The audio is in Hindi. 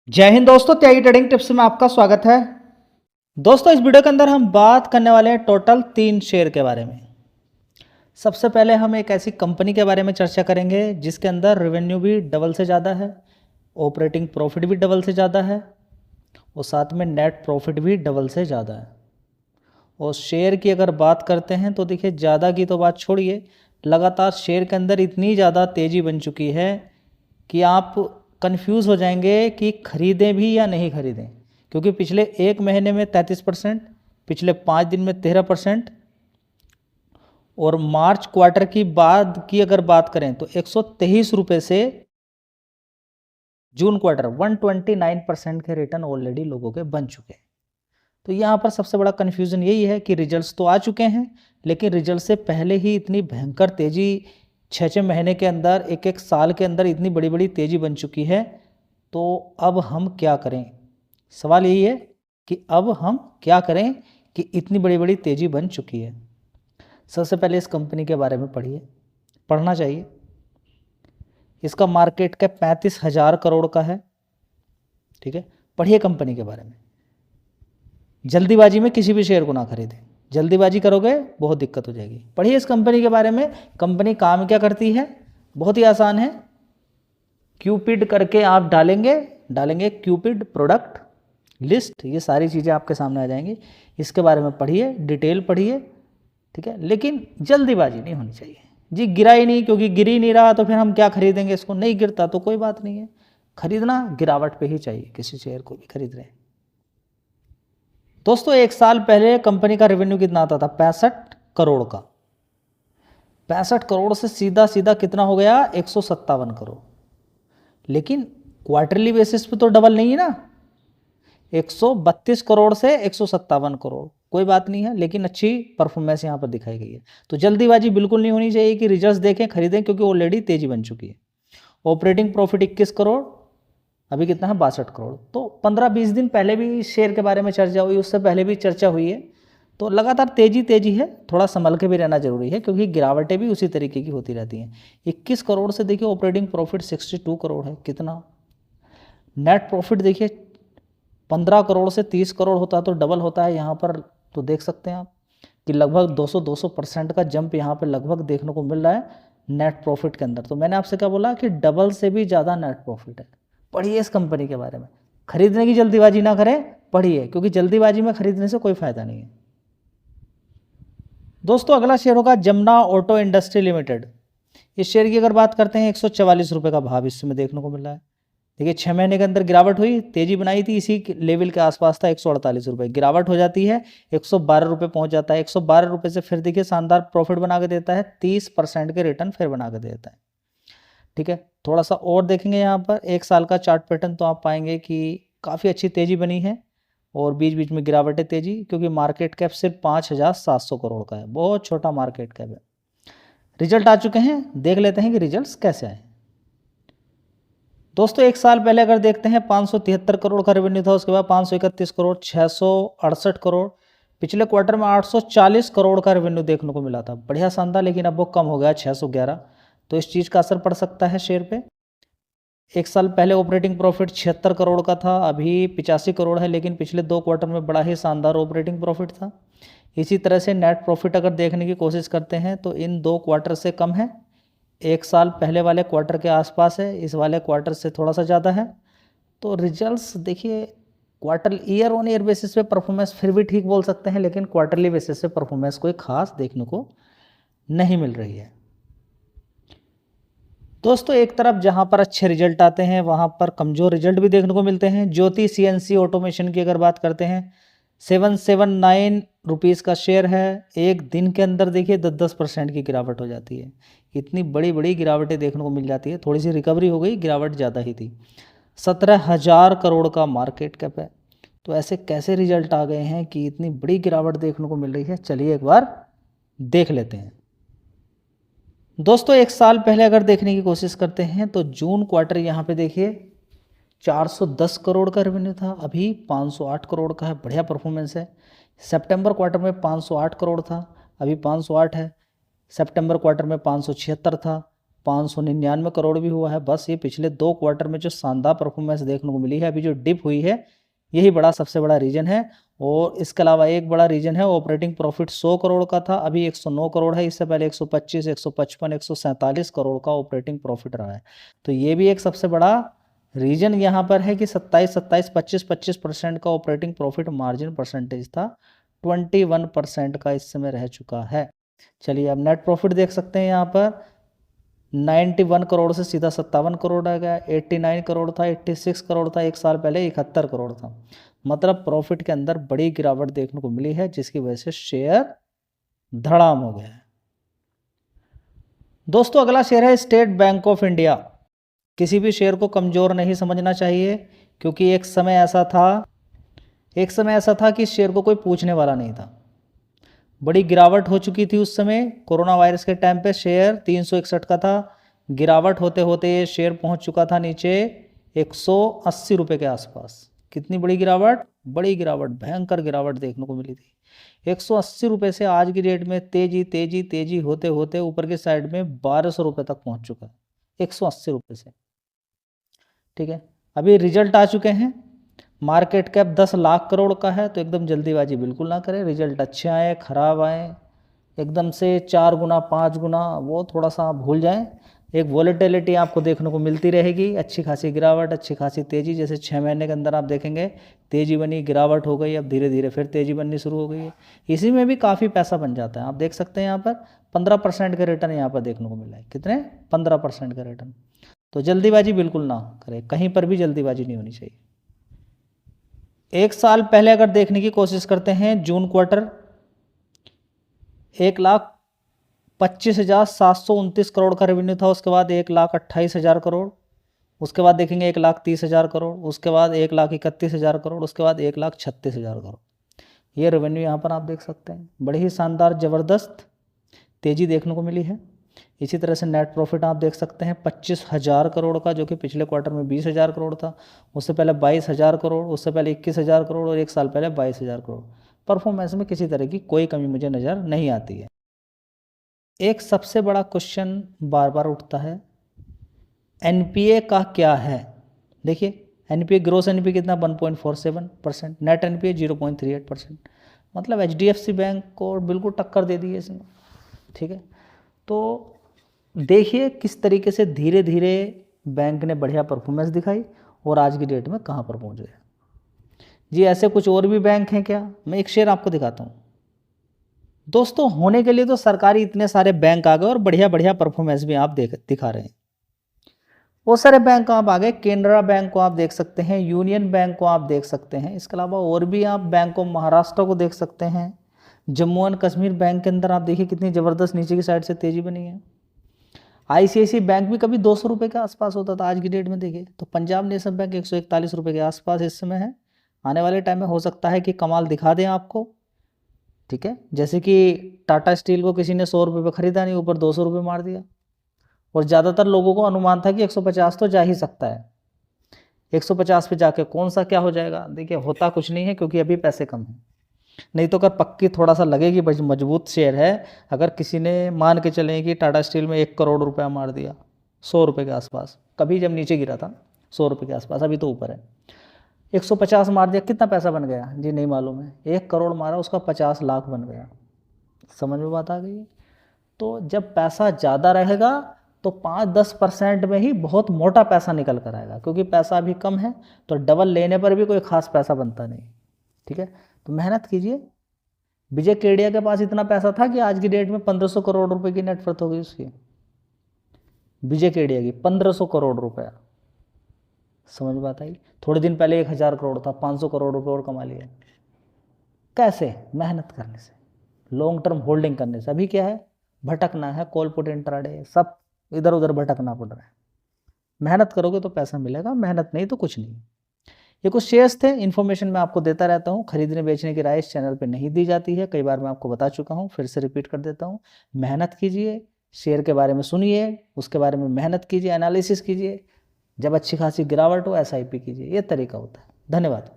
जय हिंद दोस्तों, त्यागी ट्रेडिंग टिप्स में आपका स्वागत है। दोस्तों, इस वीडियो के अंदर हम बात करने वाले हैं टोटल 3 शेयर के बारे में। सबसे पहले हम एक ऐसी कंपनी के बारे में चर्चा करेंगे जिसके अंदर रेवेन्यू भी डबल से ज़्यादा है, ऑपरेटिंग प्रॉफिट भी डबल से ज़्यादा है और साथ में नेट प्रॉफिट भी डबल से ज़्यादा है। और शेयर की अगर बात करते हैं तो देखिए, ज़्यादा की तो बात छोड़िए, लगातार शेयर के अंदर इतनी ज़्यादा तेज़ी बन चुकी है कि आप कंफ्यूज हो जाएंगे कि खरीदें भी या नहीं खरीदें। क्योंकि पिछले एक महीने में 33%, पिछले 5 दिन में 13% और मार्च क्वार्टर की बाद की अगर बात करें तो 123 रुपये से जून क्वार्टर 129% के रिटर्न ऑलरेडी लोगों के बन चुके हैं। तो यहाँ पर सबसे बड़ा कन्फ्यूज़न यही है कि रिजल्ट्स तो आ चुके हैं, लेकिन रिजल्ट से पहले ही इतनी भयंकर तेज़ी 6-6 महीने के अंदर, एक साल के अंदर इतनी बड़ी बड़ी तेज़ी बन चुकी है। तो अब हम क्या करें? सवाल यही है कि अब हम क्या करें कि इतनी बड़ी बड़ी तेज़ी बन चुकी है। सबसे पहले इस कंपनी के बारे में पढ़ना चाहिए। इसका मार्केट कैप 35,000 करोड़ का है। ठीक है, पढ़िए कंपनी के बारे में। जल्दीबाजी में किसी भी शेयर को ना खरीदें, जल्दीबाजी करोगे बहुत दिक्कत हो जाएगी। पढ़िए इस कंपनी के बारे में। कंपनी काम क्या करती है? बहुत ही आसान है। क्यूपिड करके आप डालेंगे क्यूपिड प्रोडक्ट लिस्ट, ये सारी चीज़ें आपके सामने आ जाएंगी। इसके बारे में पढ़िए, डिटेल पढ़िए। ठीक है, लेकिन जल्दीबाजी नहीं होनी चाहिए। जी गिरा ही नहीं, क्योंकि गिर ही नहीं रहा तो फिर हम क्या खरीदेंगे इसको? नहीं गिरता तो कोई बात नहीं है, खरीदना गिरावट पे ही चाहिए किसी शेयर को भी खरीद रहे हैं। दोस्तों, एक साल पहले कंपनी का रेवेन्यू कितना आता था? 65 करोड़ का। 65 करोड़ से सीधा सीधा कितना हो गया? 157 करोड़। लेकिन क्वार्टरली बेसिस पे तो डबल नहीं है ना, 132 करोड़ से 157 करोड़। कोई बात नहीं है, लेकिन अच्छी परफॉर्मेंस यहाँ पर दिखाई गई है। तो जल्दीबाजी बिल्कुल नहीं होनी चाहिए कि रिजल्ट्स देखें खरीदें, क्योंकि ऑलरेडी तेजी बन चुकी है। ऑपरेटिंग प्रॉफिट 21 करोड़, अभी कितना है? 62 करोड़। तो 15-20 दिन पहले भी शेयर के बारे में चर्चा हुई, उससे पहले भी चर्चा हुई है। तो लगातार तेजी है, थोड़ा संभल के भी रहना जरूरी है, क्योंकि गिरावटें भी उसी तरीके की होती रहती हैं। 21 करोड़ से देखिए ऑपरेटिंग प्रॉफिट 62 करोड़ है। कितना नेट प्रॉफिट? देखिए 15 करोड़ से 30 करोड़ होता तो डबल होता है यहाँ पर। तो देख सकते हैं आप कि लगभग 200% का जंप यहाँ पे लगभग देखने को मिल रहा है नेट प्रॉफिट के अंदर। तो मैंने आपसे क्या बोला कि डबल से भी ज़्यादा नेट प्रॉफिट है। पढ़िए इस कंपनी के बारे में। खरीदने की जल्दीबाजी ना करें, पढ़िए, क्योंकि जल्दीबाजी में खरीदने से कोई फायदा नहीं है। दोस्तों, अगला शेयर होगा जमुना ऑटो इंडस्ट्री लिमिटेड। इस शेयर की अगर बात करते हैं, 144 रुपये का भाव इस समय देखने को मिल रहा है। देखिए 6 महीने के अंदर गिरावट हुई, तेजी बनाई थी, इसी लेवल के आसपास था 148 रुपये। गिरावट हो जाती है, 112 रुपये पहुंच जाता है। 112 रुपये से फिर देखिए शानदार प्रॉफिट बना के देता है, 30% के रिटर्न फिर बना के देता है। ठीक है, थोड़ा सा और देखेंगे यहाँ पर एक साल का चार्ट पैटर्न, तो आप पाएंगे कि काफ़ी अच्छी तेजी बनी है और बीच बीच में गिरावट है तेजी, क्योंकि मार्केट कैप सिर्फ 5,700 करोड़ का है, बहुत छोटा मार्केट कैप है। रिजल्ट आ चुके हैं, देख लेते हैं कि रिजल्ट्स कैसे आए। दोस्तों, एक साल पहले अगर देखते हैं 573 करोड़ का रेवेन्यू था, उसके बाद 531 करोड़, 668 करोड़। पिछले क्वार्टर में 840 करोड़ का रेवेन्यू देखने को मिला था, बढ़िया शानदार। लेकिन अब वो कम हो गया 611। तो इस चीज़ का असर पड़ सकता है शेयर पे। एक साल पहले ऑपरेटिंग प्रॉफिट 76 करोड़ का था, अभी 85 करोड़ है, लेकिन पिछले 2 क्वार्टर में बड़ा ही शानदार ऑपरेटिंग प्रॉफिट था। इसी तरह से नेट प्रॉफिट अगर देखने की कोशिश करते हैं तो इन 2 क्वार्टर से कम है, एक साल पहले वाले क्वार्टर के आसपास है, इस वाले क्वार्टर से थोड़ा सा ज़्यादा है। तो रिजल्ट्स देखिए, quarter year on year basis पे परफॉर्मेंस फिर भी ठीक बोल सकते हैं, लेकिन क्वार्टरली बेसिस पे परफॉर्मेंस कोई खास देखने को नहीं मिल रही है। दोस्तों, एक तरफ जहां पर अच्छे रिजल्ट आते हैं वहां पर कमज़ोर रिजल्ट भी देखने को मिलते हैं। ज्योति सीएनसी ऑटोमेशन की अगर बात करते हैं, 779 रुपीज़ का शेयर है। एक दिन के अंदर देखिए 10% की गिरावट हो जाती है। इतनी बड़ी बड़ी गिरावटें देखने को मिल जाती है। थोड़ी सी रिकवरी हो गई, गिरावट ज़्यादा ही थी। 17,000 करोड़ का मार्केट कैप है। तो ऐसे कैसे रिजल्ट आ गए हैं कि इतनी बड़ी गिरावट देखने को मिल रही है? चलिए एक बार देख लेते हैं। दोस्तों, एक साल पहले अगर देखने की कोशिश करते हैं तो जून क्वार्टर यहाँ पे देखिए 410 करोड़ का रेवेन्यू था, अभी 508 करोड़ का है, बढ़िया परफॉर्मेंस है। सितंबर क्वार्टर में 508 करोड़ था, अभी 508 है। सितंबर क्वार्टर में 576 था, 599 करोड़ भी हुआ है। बस ये पिछले 2 क्वार्टर में जो शानदार परफॉर्मेंस देखने को मिली है, अभी जो डिप हुई है यही सबसे बड़ा रीजन है। और इसके अलावा एक बड़ा रीजन है ऑपरेटिंग प्रॉफिट 100 करोड़ का था, अभी 109 करोड़ है। इससे पहले 125, 155, 147 करोड़ का ऑपरेटिंग प्रॉफिट रहा है। तो ये भी एक सबसे बड़ा रीजन यहाँ पर है कि 27, 25% का ऑपरेटिंग प्रॉफिट मार्जिन परसेंटेज था, 21% का इस समय रह चुका है। चलिए अब नेट प्रॉफिट देख सकते हैं यहाँ पर 91 करोड़ से सीधा 57 करोड़ आ गया। 89 करोड़ था, 86 करोड़ था, एक साल पहले 71 करोड़ था। मतलब प्रॉफिट के अंदर बड़ी गिरावट देखने को मिली है, जिसकी वजह से शेयर धड़ाम हो गया है। दोस्तों अगला शेयर है स्टेट बैंक ऑफ इंडिया। किसी भी शेयर को कमज़ोर नहीं समझना चाहिए, क्योंकि एक समय ऐसा था कि इस शेयर को कोई पूछने वाला नहीं था। बड़ी गिरावट हो चुकी थी उस समय, कोरोना वायरस के टाइम पे शेयर 361 का था। गिरावट होते होते ये शेयर पहुंच चुका था नीचे 180 रुपये के आसपास। कितनी बड़ी गिरावट? बड़ी गिरावट, भयंकर गिरावट देखने को मिली थी। 180 रुपये से आज की डेट में तेजी तेजी तेजी होते होते ऊपर की साइड में 1200 रुपये तक पहुंच चुका है, 180 रुपये से। ठीक है, अभी रिजल्ट आ चुके हैं। मार्केट कैप 10 लाख करोड़ का है, तो एकदम जल्दीबाजी बिल्कुल ना करें। रिजल्ट अच्छे आए खराब आए, एकदम से 4 गुना 5 गुना वो थोड़ा सा भूल जाएं। एक वॉलेटिलिटी आपको देखने को मिलती रहेगी, अच्छी खासी गिरावट, अच्छी खासी तेज़ी। जैसे 6 महीने के अंदर आप देखेंगे तेज़ी बनी, गिरावट हो गई, अब धीरे धीरे फिर तेज़ी बननी शुरू हो गई है। इसी में भी काफ़ी पैसा बन जाता है। आप देख सकते हैं यहाँ पर 15% के रिटर्न यहाँ पर देखने को मिला है। कितने? 15% का रिटर्न। तो जल्दीबाजी बिल्कुल ना करें, कहीं पर भी जल्दीबाजी नहीं होनी चाहिए। एक साल पहले अगर देखने की कोशिश करते हैं, जून क्वार्टर 1,25,729 करोड़ का रेवेन्यू था। उसके बाद 1,28,000 करोड़, उसके बाद देखेंगे 1,30,000 करोड़, उसके बाद 1,31,000 करोड़, उसके बाद 1,36,000 करोड़। ये रेवेन्यू यहाँ पर आप देख सकते हैं, बड़ी ही शानदार ज़बरदस्त तेज़ी देखने को मिली है। इसी तरह से नेट प्रॉफिट आप देख सकते हैं 25,000 करोड़ का, जो कि पिछले क्वार्टर में 20,000 करोड़ था। उससे पहले 22,000 करोड़, उससे पहले 21,000 करोड़ और एक साल पहले 22,000 करोड़। परफॉर्मेंस में किसी तरह की कोई कमी मुझे नज़र नहीं आती है। एक सबसे बड़ा क्वेश्चन बार बार उठता है, एनपीए का क्या है? देखिए एनपीए, ग्रोस एनपीए कितना? 1.47%, नेट एनपीए 0.38%। मतलब एचडीएफसी बैंक को बिल्कुल टक्कर दे दी है इसने। ठीक है, तो देखिए किस तरीके से धीरे धीरे बैंक ने बढ़िया परफॉर्मेंस दिखाई और आज की डेट में कहाँ पर पहुँच गया। जी ऐसे कुछ और भी बैंक हैं क्या? मैं एक शेयर आपको दिखाता हूँ। दोस्तों होने के लिए तो सरकारी इतने सारे बैंक आ गए और बढ़िया बढ़िया परफॉर्मेंस भी आप दिखा रहे हैं। बहुत सारे बैंक आप आ गए, केनरा बैंक को आप देख सकते हैं, यूनियन बैंक को आप देख सकते हैं। इसके अलावा और भी आप बैंक ऑफ महाराष्ट्र को देख सकते हैं। जम्मू एंड कश्मीर बैंक के अंदर आप देखिए कितनी ज़बरदस्त नीचे की साइड से तेज़ी बनी है। आईसीआईसी बैंक भी कभी 200 रुपये के आसपास होता था, आज की डेट में देखिए तो पंजाब नेशनल बैंक 141 रुपये के आसपास इस समय है। आने वाले टाइम में हो सकता है कि कमाल दिखा दें आपको। ठीक है, जैसे कि टाटा स्टील को किसी ने 100 रुपये पर ख़रीदा नहीं, ऊपर 200 रुपये मार दिया। और ज़्यादातर लोगों को अनुमान था कि 150 तो जा ही सकता है। 150 पे जाके कौन सा क्या हो जाएगा? देखिए होता कुछ नहीं है, क्योंकि अभी पैसे कम हैं। नहीं तो अगर पक्की थोड़ा सा लगेगी, मजबूत शेयर है। अगर किसी ने मान के चलें कि टाटा स्टील में 1 करोड़ रुपया मार दिया 100 रुपये के आसपास, कभी जब नीचे गिरा था 100 रुपये के आसपास, अभी तो ऊपर है, 150 मार दिया, कितना पैसा बन गया? जी नहीं मालूम है। 1 करोड़ मारा, उसका 50 लाख बन गया। समझ में बात आ गई? तो जब पैसा ज़्यादा रहेगा तो 5-10% में ही बहुत मोटा पैसा निकल कर आएगा, क्योंकि पैसा अभी कम है तो डबल लेने पर भी कोई खास पैसा बनता नहीं। ठीक है, तो मेहनत कीजिए। विजय केडिया के पास इतना पैसा था कि आज की डेट में 1500 करोड़ रुपए की नेट वर्थ हो गई उसकी। विजय केडिया की 1500 करोड़ रुपया। समझ में बात आई? थोड़े दिन पहले 1000 करोड़ था, 500 करोड़ रुपए और कमा लिया। कैसे? मेहनत करने से, लॉन्ग टर्म होल्डिंग करने से। अभी क्या है? भटकना है, कॉल पुट इंट्राडे, सब इधर उधर भटकना पड़ रहा है। मेहनत करोगे तो पैसा मिलेगा, मेहनत नहीं तो कुछ नहीं। ये कुछ शेयर्स थे, इन्फॉर्मेशन मैं आपको देता रहता हूँ। खरीदने बेचने की राय इस चैनल पे नहीं दी जाती है, कई बार मैं आपको बता चुका हूँ, फिर से रिपीट कर देता हूँ। मेहनत कीजिए, शेयर के बारे में सुनिए, उसके बारे में मेहनत कीजिए, एनालिसिस कीजिए। जब अच्छी खासी गिरावट हो SIP कीजिए, ये तरीका होता है। धन्यवाद।